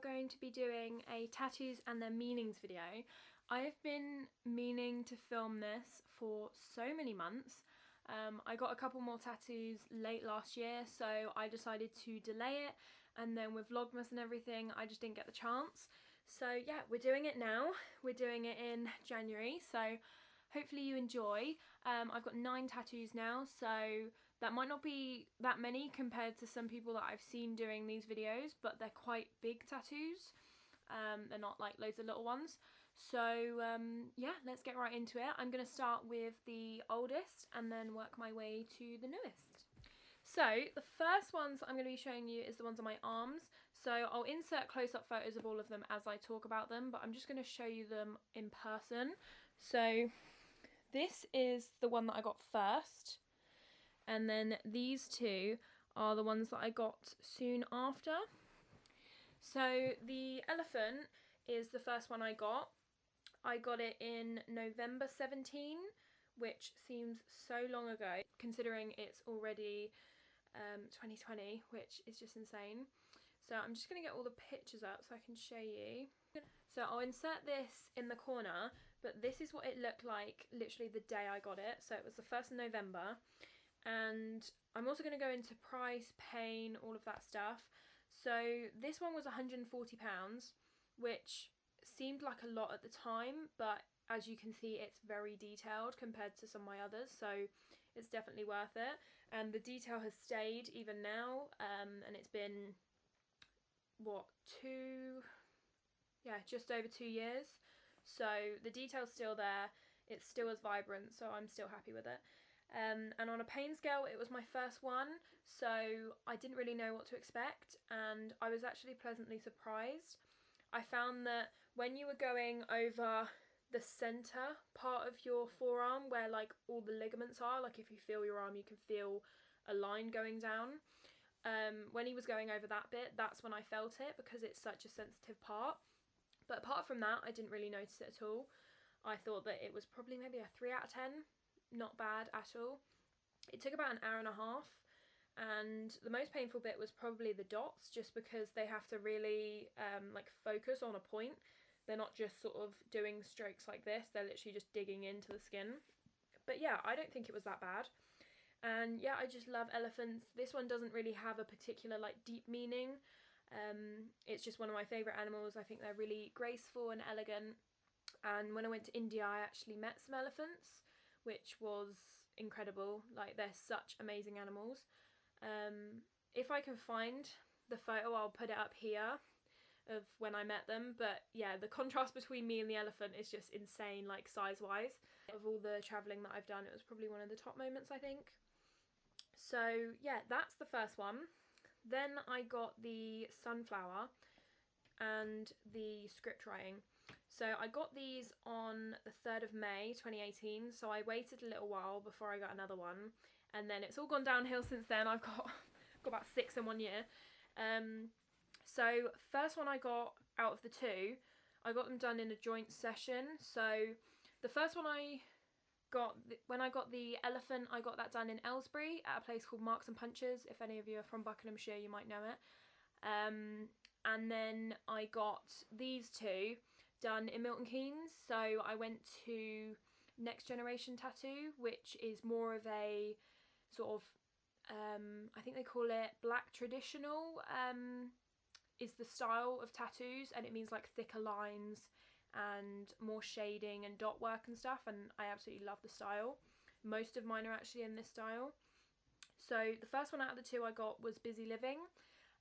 going to be doing a tattoos and their meanings video. I have been meaning to film this for so many months. I got a couple more tattoos late last year, so I decided to delay it, and then with Vlogmas and everything I just didn't get the chance. So yeah, we're doing it now. We're doing it in January, so hopefully you enjoy. I've got 9 tattoos now, so that might not be that many compared to some people that I've seen doing these videos, but they're quite big tattoos. They're not like loads of little ones. So yeah, let's get right into it. I'm going to start with the oldest and then work my way to the newest. So the first ones I'm going to be showing you is the ones on my arms. So I'll insert close-up photos of all of them as I talk about them, but I'm just going to show you them in person. So this is the one that I got first, and then these two are the ones that I got soon after. So the elephant is the first one I got. I got it in November 17, which seems so long ago considering it's already 2020, which is just insane. So I'm just going to get all the pictures up so I can show you. So I'll insert this in the corner, but this is what it looked like literally the day I got it. So it was the 1st of November, and I'm also going to go into price, pain, all of that stuff. So this one was £140, which seemed like a lot at the time, but as you can see it's very detailed compared to some of my others, so it's definitely worth it. And the detail has stayed even now, and it's been what, just over 2 years, so the detail's still there, it's still as vibrant, so I'm still happy with it. And on a pain scale, it was my first one, so I didn't really know what to expect, and I was actually pleasantly surprised. I found that when you were going over the centre part of your forearm, where like all the ligaments are, like if you feel your arm you can feel a line going down. When he was going over that bit, that's when I felt it, because it's such a sensitive part. But apart from that, I didn't really notice it at all. I thought that it was probably maybe a 3 out of 10. Not bad at all. It took about an hour and a half, and the most painful bit was probably the dots, just because they have to really like focus on a point. They're not just sort of doing strokes like this, they're literally just digging into the skin. But yeah, I don't think it was that bad. And yeah, I just love elephants. This one doesn't really have a particular like deep meaning. It's just one of my favourite animals. I think they're really graceful and elegant. And when I went to India, I actually met some elephants, which was incredible. Like, they're such amazing animals. If I can find the photo, I'll put it up here of when I met them. But yeah, the contrast between me and the elephant is just insane, like size wise. Of all the travelling that I've done, it was probably one of the top moments, I think. So yeah, that's the first one. Then I got the sunflower and the script writing. So I got these on the 3rd of May 2018, so I waited a little while before I got another one, and then it's all gone downhill since then. I've got about 6 in 1 year. So first one I got out of the 2, I got them done in a joint session. So the first one I got, when I got the elephant, I got that done in Aylesbury at a place called Marks and Punches. If any of you are from Buckinghamshire, you might know it. And then I got these 2 done in Milton Keynes. So I went to Next Generation Tattoo, which is more of a sort of I think they call it black traditional, is the style of tattoos, and it means like thicker lines and more shading and dot work and stuff, and I absolutely love the style. Most of mine are actually in this style. So the first one out of the 2 I got was Busy Living,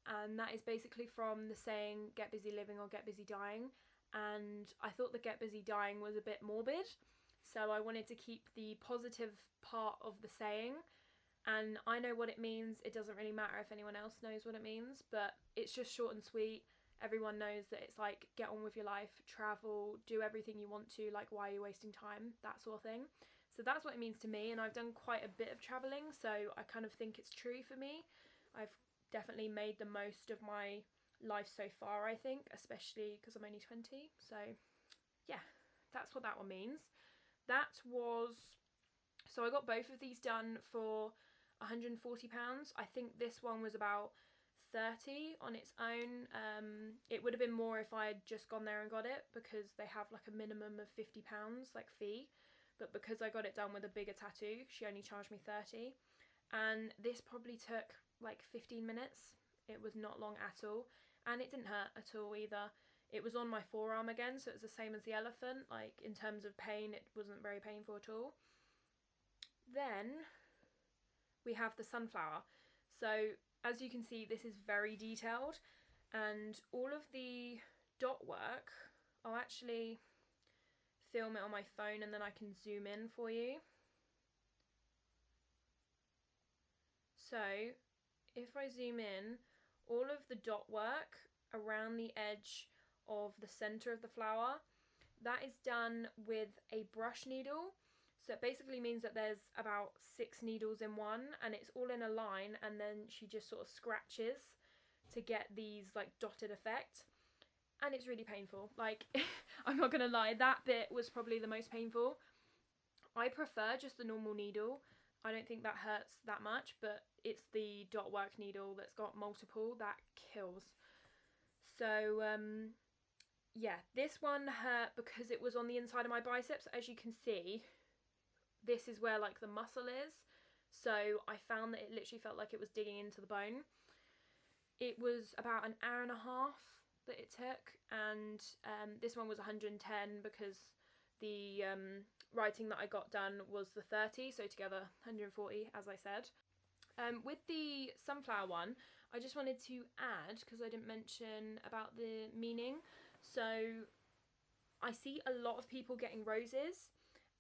and that is basically from the saying get busy living or get busy dying. And I thought the get busy dying was a bit morbid, so I wanted to keep the positive part of the saying. And I know what it means. It doesn't really matter if anyone else knows what it means, but it's just short and sweet. Everyone knows that it's like, get on with your life, travel, do everything you want to, like, why are you wasting time, that sort of thing. So that's what it means to me, and I've done quite a bit of travelling, so I kind of think it's true for me. I've definitely made the most of my life so far, I think, especially because I'm only 20. So yeah, that's what that one means. That was, so I got both of these done for £140. I think this one was about 30 on its own. It It would have been more if I had just gone there and got it, because they have like a minimum of £50 like fee, but because I got it done with a bigger tattoo, she only charged me 30. And this probably took like 15 minutes. It was not long at all, and it didn't hurt at all either. It was on my forearm again, so it was the same as the elephant. Like, in terms of pain, it wasn't very painful at all. Then we have the sunflower. So as you can see, this is very detailed, and all of the dot work, I'll actually film it on my phone and then I can zoom in for you. So if I zoom in, all of the dot work around the edge of the center of the flower, that is done with a brush needle. So it basically means that there's about 6 needles in one, and it's all in a line, and then she just sort of scratches to get these like dotted effect. And it's really painful. Like, I'm not gonna lie, that bit was probably the most painful. I prefer just the normal needle. I don't think that hurts that much, but it's the dot work needle that's got multiple that kills. So yeah, this one hurt because it was on the inside of my biceps. As you can see, this is where like the muscle is, so I found that it literally felt like it was digging into the bone. It was about an hour and a half that it took, and this one was 110 because the writing that I got done was the 30, so together 140, as I said. With the sunflower one, I just wanted to add, because I didn't mention about the meaning, so I see a lot of people getting roses,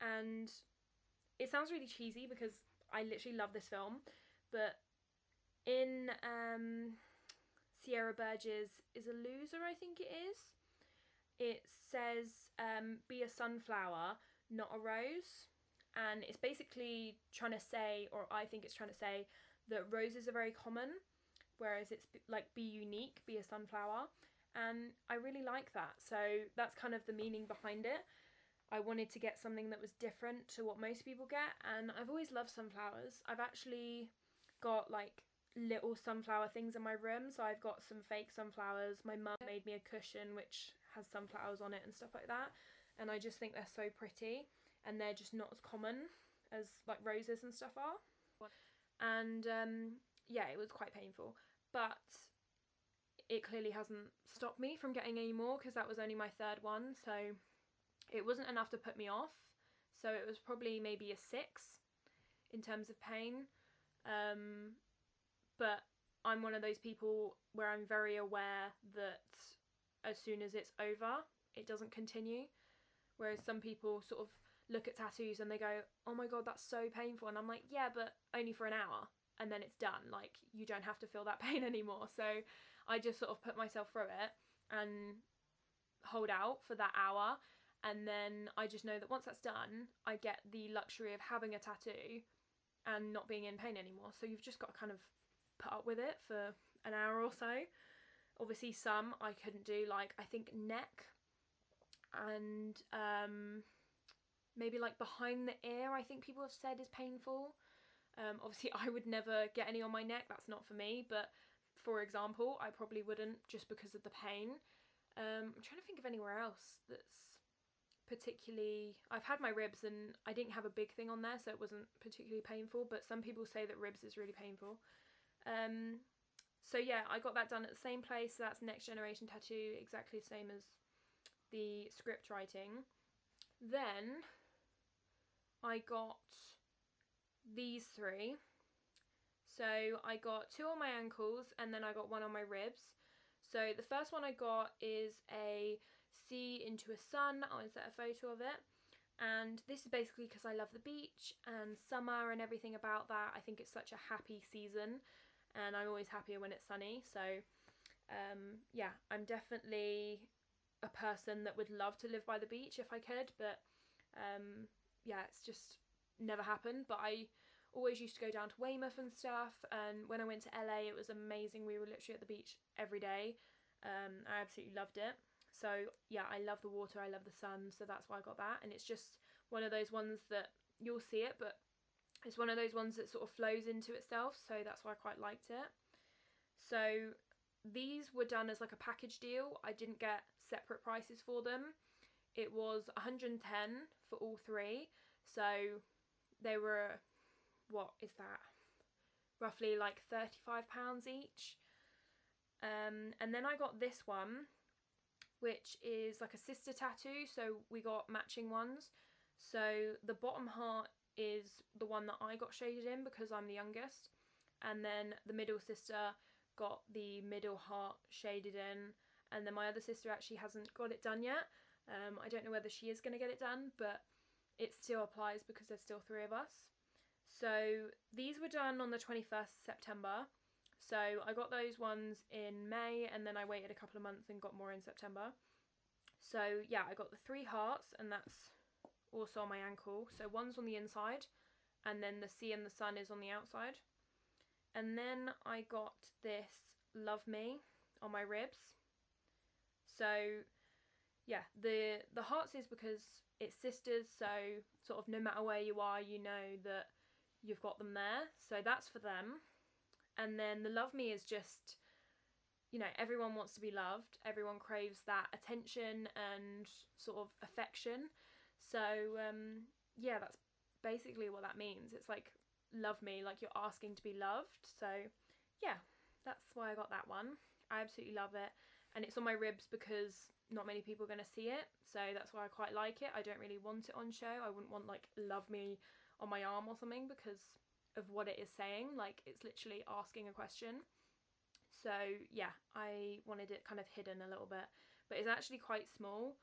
and it sounds really cheesy because I literally love this film, but in Sierra Burgess Is a Loser, I think it is, it says be a sunflower, not a rose. And it's basically trying to say, or I think it's trying to say, that roses are very common, whereas it's like be unique, be a sunflower. And I really like that, so that's kind of the meaning behind it. I wanted to get something that was different to what most people get, and I've always loved sunflowers. I've actually got like little sunflower things in my room, so I've got some fake sunflowers. My mum made me a cushion which has sunflowers on it and stuff like that, and I just think they're so pretty, and they're just not as common as like roses and stuff are. And yeah, it was quite painful, but it clearly hasn't stopped me from getting any more, because that was only my 3rd one, so it wasn't enough to put me off. So it was probably maybe a 6 in terms of pain. But I'm one of those people where I'm very aware that as soon as it's over, it doesn't continue. Whereas some people sort of look at tattoos and they go, oh my god, that's so painful. And I'm like, yeah, but only for an hour. And then it's done. Like, you don't have to feel that pain anymore. So I just sort of put myself through it and hold out for that hour. And then I just know that once that's done, I get the luxury of having a tattoo and not being in pain anymore. So you've just got to kind of put up with it for an hour or so. Obviously some I couldn't do, like I think neck and maybe like behind the ear, I think people have said is painful. Obviously I would never get any on my neck, that's not for me, but for example I probably wouldn't, just because of the pain. I'm trying to think of anywhere else that's particularly... I've had my ribs and I didn't have a big thing on there, so it wasn't particularly painful, but some people say that ribs is really painful. So yeah, I got that done at the same place. So that's Next Generation Tattoo, exactly the same as the script writing. Then I got these 3. So I got 2 on my ankles and then I got 1 on my ribs. So the first one I got is a sea into a sun. I'll insert a photo of it. And this is basically because I love the beach and summer and everything about that. I think it's such a happy season, and I'm always happier when it's sunny. So yeah, I'm definitely a person that would love to live by the beach if I could, but yeah, it's just never happened. But I always used to go down to Weymouth and stuff, and when I went to LA it was amazing. We were literally at the beach every day. I absolutely loved it. So yeah, I love the water, I love the sun, so that's why I got that. And it's just one of those ones that you'll see it, but it's one of those ones that sort of flows into itself, so that's why I quite liked it. So these were done as like a package deal. I didn't get separate prices for them. It was 110 for all three, so they were, what is that, roughly like £35 each. And then I got this one, which is like a sister tattoo, so we got matching ones. So the bottom heart is the one that I got shaded in because I'm the youngest, and then the middle sister got the middle heart shaded in, and then my other sister actually hasn't got it done yet. I don't know whether she is going to get it done, but it still applies because there's still three of us. So these were done on the 21st September. So I got those ones in May, and then I waited a couple of months and got more in September. So yeah, I got the three hearts, and that's also on my ankle. So one's on the inside, and then the sea and the sun is on the outside. And then I got this Love Me on my ribs. So yeah, the hearts is because it's sisters, so sort of no matter where you are, you know that you've got them there. So that's for them. And then the Love Me is just, you know, everyone wants to be loved. Everyone craves that attention and sort of affection. So yeah, that's basically what that means. It's like, love me, like you're asking to be loved. So yeah, that's why I got that one. I absolutely love it. And it's on my ribs because not many people are going to see it. So that's why I quite like it. I don't really want it on show. I wouldn't want like love me on my arm or something because of what it is saying. Like, it's literally asking a question. So yeah, I wanted it kind of hidden a little bit, but it's actually quite small.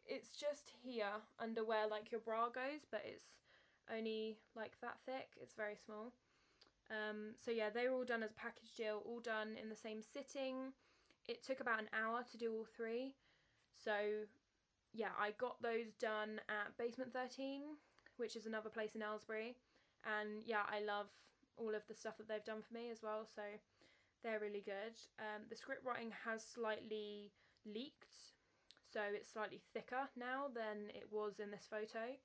It's just here under where like your bra goes, but it's only like that thick. It's very small. So yeah, they were all done as a package deal, all done in the same sitting. It took about an hour to do all three. So yeah, I got those done at Basement 13, which is another place in Aylesbury. And yeah, I love all of the stuff that they've done for me as well, so they're really good. The script writing has slightly leaked, so it's slightly thicker now than it was in this photo.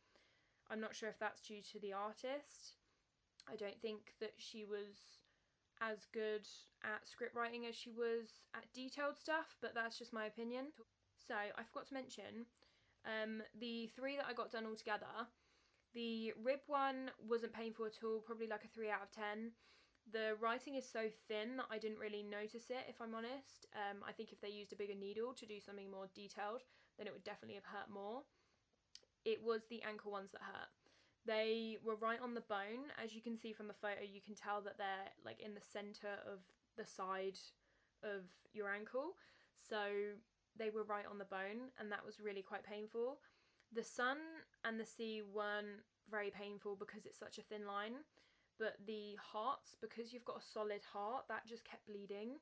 I'm not sure if that's due to the artist. I don't think that she was as good at script writing as she was at detailed stuff, but that's just my opinion. So I forgot to mention the three that I got done all together. The rib one wasn't painful at all, probably like a 3 out of 10. The writing is so thin that I didn't really notice it, if I'm honest. I think if they used a bigger needle to do something more detailed, then it would definitely have hurt more. It was the ankle ones that hurt. They were right on the bone. As you can see from the photo, you can tell that they're like in the centre of the side of your ankle. So they were right on the bone, and that was really quite painful. The sun and the sea weren't very painful because it's such a thin line, but the hearts, because you've got a solid heart, that just kept bleeding,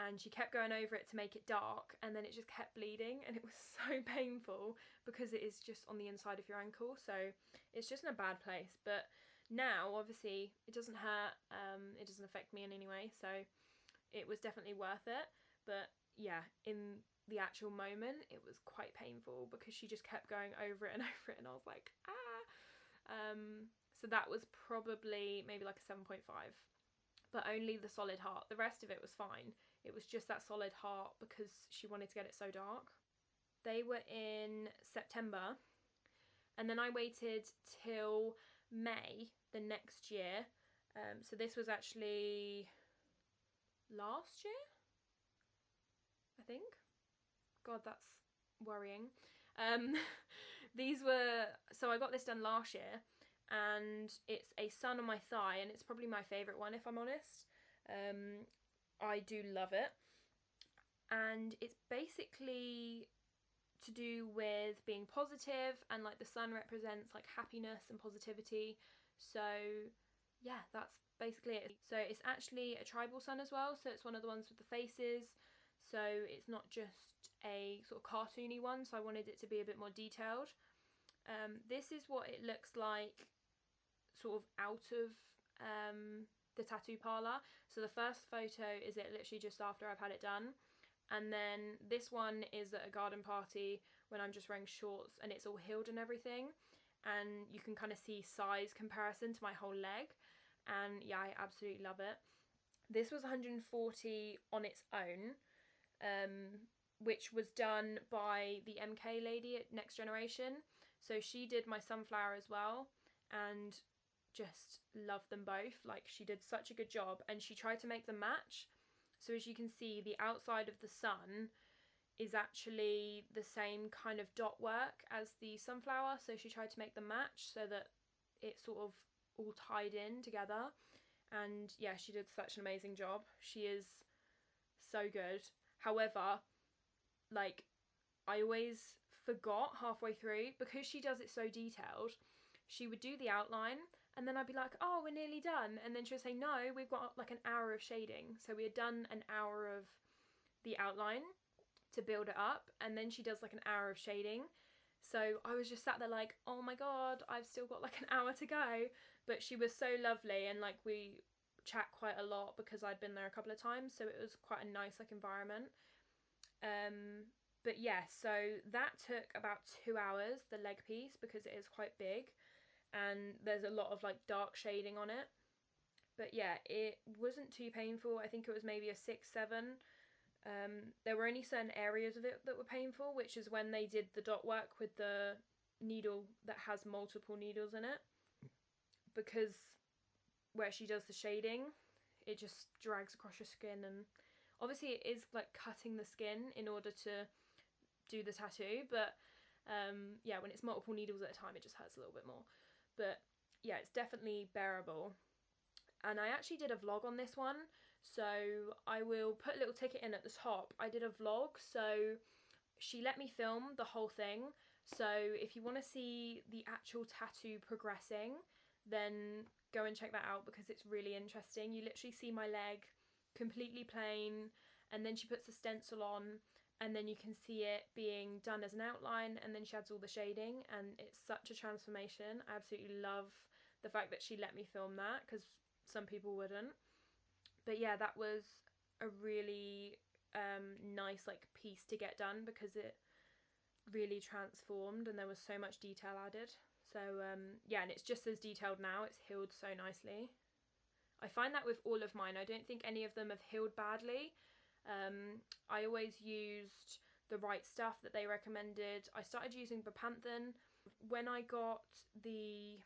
and she kept going over it to make it dark, and then it just kept bleeding, and it was so painful because it is just on the inside of your ankle, so it's just in a bad place. But now, obviously, it doesn't hurt, it doesn't affect me in any way, so it was definitely worth it. But yeah, in the actual moment, it was quite painful because she just kept going over it, and I was like, ah. So that was probably maybe like a 7.5, but only the solid heart. The rest of it was fine. It was just that solid heart because she wanted to get it so dark. They were in September, and then I waited till May the next year. So this was actually last year, I think. God, that's worrying. So I got this done last year, and it's a sun on my thigh, and it's probably my favourite one, if I'm honest. I do love it, and it's basically to do with being positive, and like the sun represents like happiness and positivity. So yeah, that's basically it. So it's actually a tribal sun as well, so it's one of the ones with the faces. So it's not just a sort of cartoony one, so I wanted it to be a bit more detailed. This is what it looks like sort of out of the tattoo parlour. So the first photo is it literally just after I've had it done, and then this one is at a garden party when I'm just wearing shorts and it's all healed and everything, and you can kind of see size comparison to my whole leg, and yeah, I absolutely love it. This was 140 on its own, which was done by the MK lady at Next Generation. So she did my sunflower as well, and just loved them both. Like, she did such a good job, and she tried to make them match. So as you can see, the outside of the sun is actually the same kind of dot work as the sunflower, so she tried to make them match so that it sort of all tied in together. And yeah, she did such an amazing job. She is so good. However, like, I always forgot halfway through, because she does it so detailed. She would do the outline, and then I'd be like, oh, we're nearly done, and then she would say, no, we've got like an hour of shading. So we had done an hour of the outline to build it up, and then she does like an hour of shading. So I was just sat there like, oh my god, I've still got like an hour to go. But she was so lovely, and like we chat quite a lot because I'd been there a couple of times, so it was quite a nice like environment. But yeah, so that took about 2 hours, the leg piece, because it is quite big and there's a lot of like dark shading on it. But yeah, it wasn't too painful. I think it was maybe a 6-7. There were only certain areas of it that were painful, which is when they did the dot work with the needle that has multiple needles in it, because where she does the shading, it just drags across your skin, and obviously it is like cutting the skin in order to do the tattoo, but yeah, when it's multiple needles at a time, it just hurts a little bit more. But yeah, it's definitely bearable. And I actually did a vlog on this one, so I will put a little ticket in at the top. I did a vlog, so she let me film the whole thing. So if you want to see the actual tattoo progressing, then go and check that out, because it's really interesting. You literally see my leg completely plain, and then she puts a stencil on, and then you can see it being done as an outline, and then she adds all the shading, and it's such a transformation. I absolutely love the fact that she let me film that, because some people wouldn't. But yeah, that was a really nice like piece to get done, because it really transformed and there was so much detail added. So yeah, and it's just as detailed now. It's healed so nicely. I find that with all of mine. I don't think any of them have healed badly. I always used the right stuff that they recommended. I started using Bepanthen. When I got the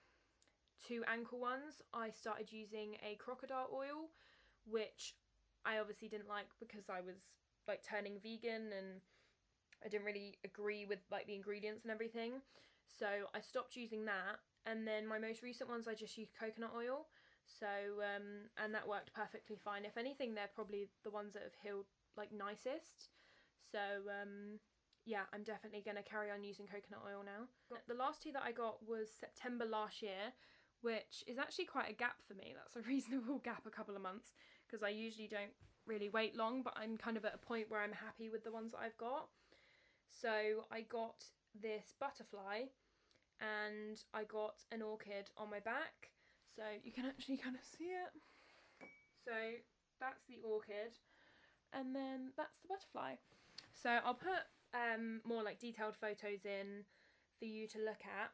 2 ankle ones, I started using a crocodile oil, which I obviously didn't like because I was like turning vegan and I didn't really agree with like the ingredients and everything. So I stopped using that, and then my most recent ones I just used coconut oil. So and that worked perfectly fine. If anything, they're probably the ones that have healed like nicest. So yeah, I'm definitely going to carry on using coconut oil now. The last 2 that I got was September last year, which is actually quite a gap for me. That's a reasonable gap, a couple of months, because I usually don't really wait long, but I'm kind of at a point where I'm happy with the ones that I've got. So I got this butterfly and I got an orchid on my back, so you can actually kind of see it. So that's the orchid, and then that's the butterfly. So I'll put more like detailed photos in for you to look at.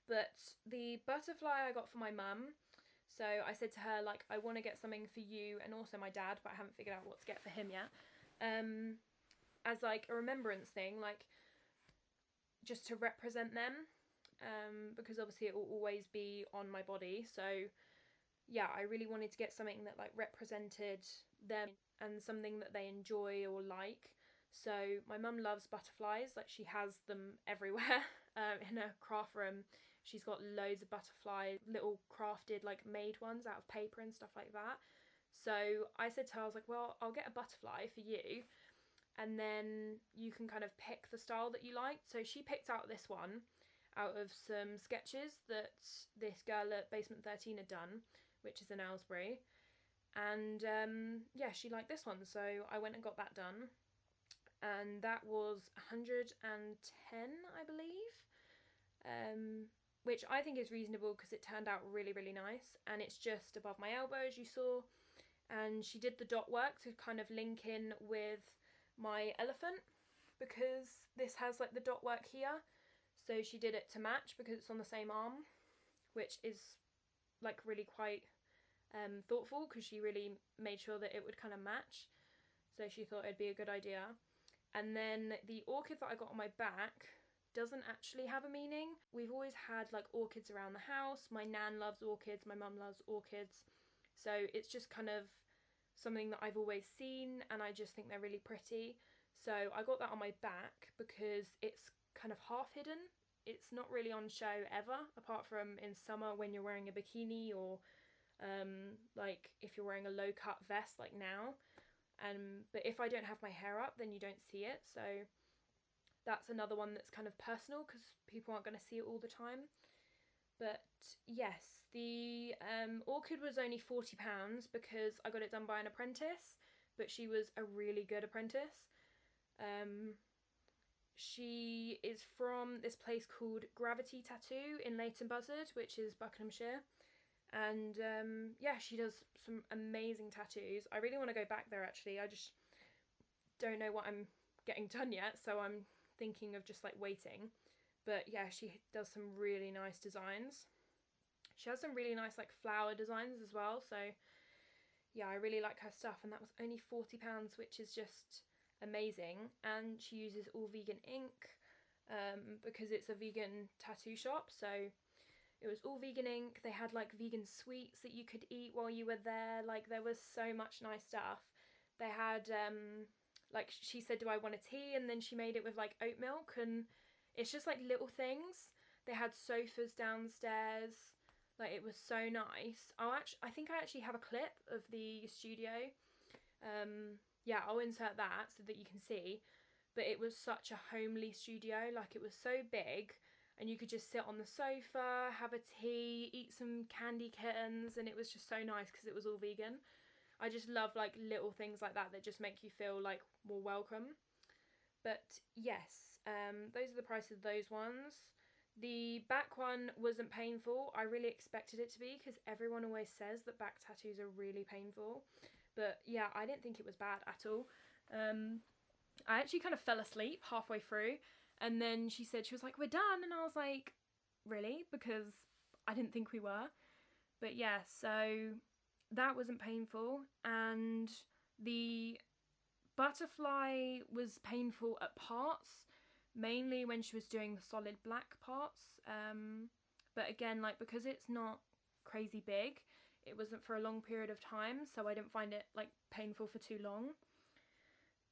But the butterfly I got for my mum. So I said to her, like, I want to get something for you and also my dad, but I haven't figured out what to get for him yet. As like a remembrance thing, like just to represent them, because obviously it will always be on my body. So yeah, I really wanted to get something that like represented them and something that they enjoy or like. So my mum loves butterflies, like she has them everywhere. In her craft room, she's got loads of butterflies, little crafted like made ones out of paper and stuff like that. So I said to her, I was like, well, I'll get a butterfly for you, and then you can kind of pick the style that you like. So she picked out this one out of some sketches that this girl at Basement 13 had done, which is in Aylesbury. And yeah, she liked this one, so I went and got that done. And that was 110, I believe, which I think is reasonable because it turned out really, really nice. And it's just above my elbow, as you saw. And she did the dot work to kind of link in with my elephant, because this has like the dot work here. So she did it to match because it's on the same arm, which is like really quite thoughtful, because she really made sure that it would kind of match. So she thought it'd be a good idea. And then the orchid that I got on my back doesn't actually have a meaning. We've always had like orchids around the house. My nan loves orchids, my mum loves orchids. So it's just kind of something that I've always seen, and I just think they're really pretty. So I got that on my back because it's kind of half hidden. It's not really on show ever, apart from in summer when you're wearing a bikini, or like if you're wearing a low cut vest like now. But if I don't have my hair up, then you don't see it. So that's another one that's kind of personal, because people aren't going to see it all the time. But yes, the orchid was only £40 because I got it done by an apprentice, but she was a really good apprentice. She is from this place called Gravity Tattoo in Leighton Buzzard, which is Buckinghamshire. And yeah, she does some amazing tattoos. I really want to go back there actually. I just don't know what I'm getting done yet, so I'm thinking of just like waiting. But yeah, she does some really nice designs. She has some really nice like flower designs as well. So yeah, I really like her stuff, and that was only £40, which is just amazing. And she uses all vegan ink because it's a vegan tattoo shop. So it was all vegan ink. They had like vegan sweets that you could eat while you were there. Like there was so much nice stuff. They had like she said, do I want a tea? And then she made it with like oat milk, and it's just like little things. They had sofas downstairs. Like it was so nice. I think I actually have a clip of the studio. Yeah, I'll insert that so that you can see. But it was such a homely studio. Like it was so big, and you could just sit on the sofa, have a tea, eat some candy kittens, and it was just so nice because it was all vegan. I just love like little things like that that just make you feel like more welcome. But yes, those are the prices of those ones. The back one wasn't painful. I really expected it to be, because everyone always says that back tattoos are really painful. But yeah, I didn't think it was bad at all. I actually kind of fell asleep halfway through, and then she was like, we're done, and I was like, really? Because I didn't think we were. But yeah, so that wasn't painful, and the butterfly was painful at parts, mainly when she was doing the solid black parts. But again, like because it's not crazy big, it wasn't for a long period of time, so I didn't find it like painful for too long.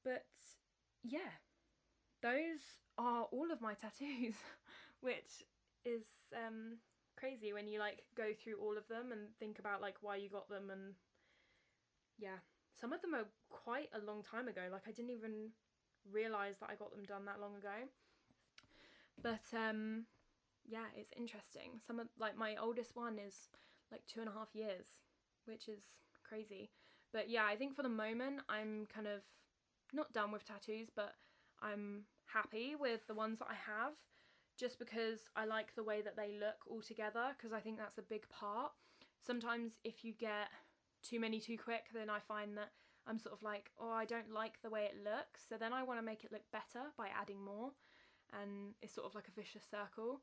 But yeah, those are all of my tattoos, which is crazy when you like go through all of them and think about like why you got them. And yeah, some of them are quite a long time ago. Like I didn't even realise that I got them done that long ago. But yeah, it's interesting. Some of like my oldest one is like 2.5 years, which is crazy. But yeah, I think for the moment I'm kind of not done with tattoos, but I'm happy with the ones that I have, just because I like the way that they look all together, because I think that's a big part. Sometimes if you get too many too quick, then I find that I'm sort of like, oh, I don't like the way it looks, so then I want to make it look better by adding more, and it's sort of like a vicious circle.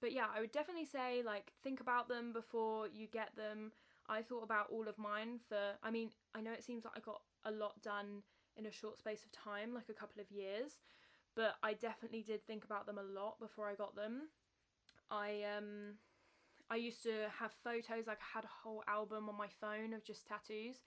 But yeah, I would definitely say like think about them before you get them. I thought about all of mine I know it seems like I got a lot done in a short space of time, like a couple of years, but I definitely did think about them a lot before I got them. I used to have photos, like I had a whole album on my phone of just tattoos,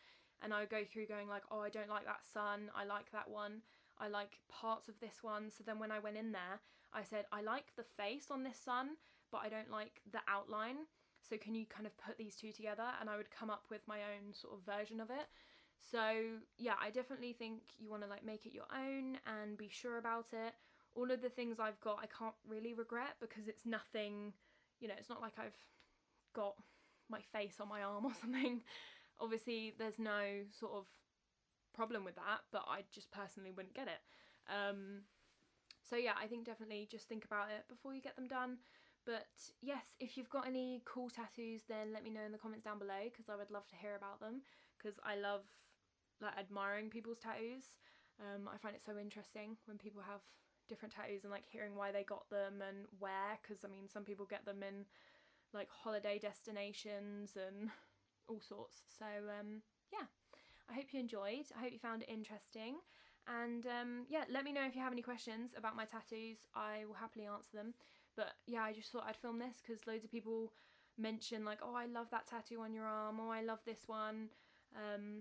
and I would go through going like, oh, I don't like that sun, I like that one, I like parts of this one. So then when I went in there, I said, I like the face on this sun, but I don't like the outline, so can you kind of put these two together? And I would come up with my own sort of version of it. So yeah, I definitely think you want to like make it your own and be sure about it. All of the things I've got, I can't really regret, because it's nothing, it's not like I've got my face on my arm or something. Obviously there's no sort of problem with that, but I just personally wouldn't get it. So yeah, I think definitely just think about it before you get them done. But yes, if you've got any cool tattoos, then let me know in the comments down below, because I would love to hear about them, because I love like admiring people's tattoos. I find it so interesting when people have different tattoos and like hearing why they got them and where, because some people get them in like holiday destinations and all sorts. So yeah, I hope you enjoyed. I hope you found it interesting. And yeah, let me know if you have any questions about my tattoos. I will happily answer them. But yeah, I just thought I'd film this because loads of people mention like, oh, I love that tattoo on your arm, or I love this one,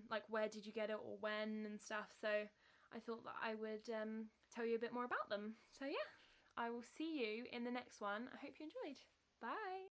like where did you get it or when and stuff. So I thought that I would tell you a bit more about them. So yeah, I will see you in the next one. I hope you enjoyed. Bye.